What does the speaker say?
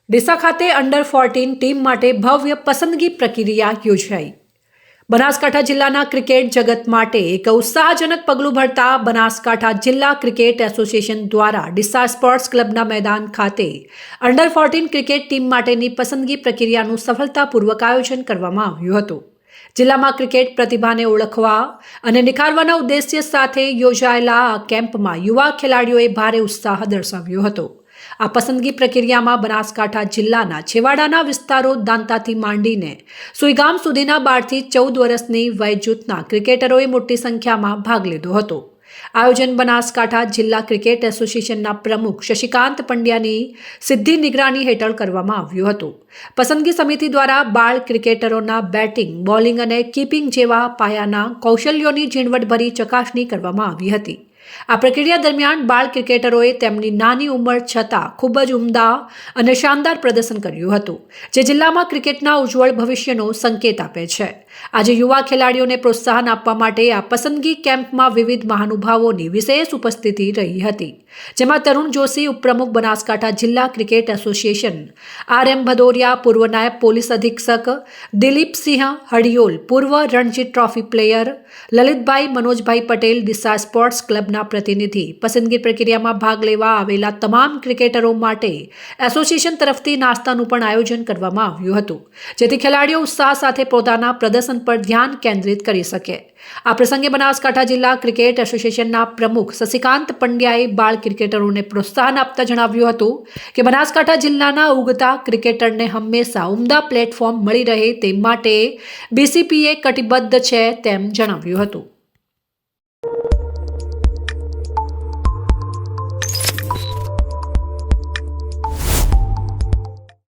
ડીસા ખાતે under 14 team માટે ભવ્ય પસંદગી પ્રક્રિયા યોજાઈ। બનાસકાંઠા જિલ્લાના ક્રિકેટ જગત માટે એક ઉત્સાહજનક પગલું ભરતા બનાસકાંઠા જિલ્લા ક્રિકેટ એસોસિએશન દ્વારા ડીસા સ્પોર્ટ્સ ક્લબના મેદાન ખાતે અંડર 14 ક્રિકેટ ટીમ માટેની પસંદગી પ્રક્રિયાનું સફળતાપૂર્વક આયોજન કરવામાં આવ્યું હતું। જિલ્લામાં ક્રિકેટ પ્રતિભાને ઓળખવા અને નિખારવાના ઉદ્દેશ્ય સાથે યોજાયેલા આ કેમ્પમાં યુવા ખેલાડીઓએ ભારે ઉત્સાહ દર્શાવ્યો હતો। આ પસંદગી પ્રક્રિયામાં બનાસકાંઠા જિલ્લાના છેવાડાના વિસ્તારો દાંતાથી માંડીને સુઈગામ સુધીના 12 થી 14 વર્ષની વય જૂથના ક્રિકેટરોએ મોટી સંખ્યામાં ભાગ લીધો હતો। આયોજન બનાસકાંઠા જિલ્લા ક્રિકેટ એસોસિએશનના પ્રમુખ શશિકાંત પંડ્યાની સીધી નિગરાની હેઠળ કરવામાં આવ્યું હતું। પસંદગી સમિતિ દ્વારા બાળ ક્રિકેટરોના બેટિંગ, બોલિંગ અને કીપિંગ જેવા પાયાના કૌશલ્યોની ઝીણવટભરી ચકાસણી કરવામાં આવી હતી। આ પ્રક્રિયા દરમિયાન બાળ ક્રિકેટરોએ તેમની નાની ઉંમર છતાં ખૂબ જ ઉમદા અને શાનદાર પ્રદર્શન કર્યું હતું, જે જિલ્લામાં ક્રિકેટના ઉજ્જવળ ભવિષ્યનો સંકેત આપે છે। આજે યુવા ખેલાડીઓને પ્રોત્સાહન આપવા માટે આ પસંદગી કેમ્પમાં વિવિધ મહાનુભાવોની વિશેષ ઉપસ્થિતિ રહી હતી, જેમાં તરુણ જોશી, ઉપપ્રમુખ બનાસકાંઠા જિલ્લા ક્રિકેટ એસોસિએશન, RM ભદોરિયા, પૂર્વ નાયબ પોલીસ અધિક્ષક દિલીપસિંહ હડિયોલ, પૂર્વ રણજી ટ્રોફી પ્લેયર લલિતભાઈ મનોજભાઈ પટેલ, ડીસા સ્પોર્ટ્સ ક્લબના પ્રતિનિધિ, પસંદગી પ્રક્રિયામાં ભાગ લેવા આવેલા તમામ ક્રિકેટરો માટે એસોસિએશન તરફથી નાસ્તાનું પણ આયોજન કરવામાં આવ્યું હતું, જેથી ખેલાડીઓ ઉત્સાહ સાથે પોતાના પ્રદર્શન પર ધ્યાન કેન્દ્રિત કરી શકે। આ પ્રસંગે બનાસકાંઠા જિલ્લા ક્રિકેટ એસોસિએશનના પ્રમુખ શશિકાંત પંડ્યાએ બાળ ક્રિકેટરોને પ્રોત્સાહન આપતા જણાવ્યું હતું કે બનાસકાંઠા જિલ્લાના ઉગતા ક્રિકેટરને હંમેશા ઉમદા પ્લેટફોર્મ મળી રહે તે માટે BCPA કટિબદ્ધ છે તેમ જણાવ્યું હતું।